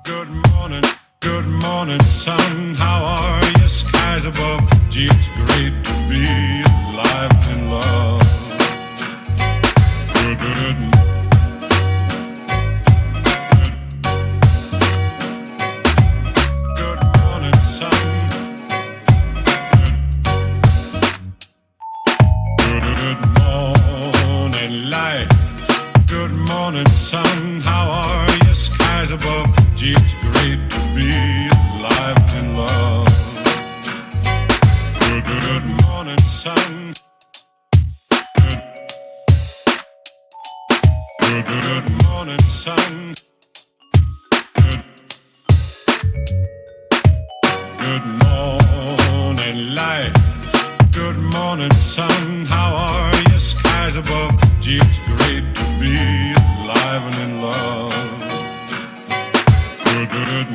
Good morning, sun. How are you? Skies above. Gee, it's great to be alive and in love. Good, good morning, sun. Good morning, light. Good morning, sun. How are you? Skies above. Gee, it's great to be alive and in love. Good morning, sun. Good morning, sun. Good morning, light. Good morning, sun. How are you? Skies above. Gee, it's great to be alive and in love. Good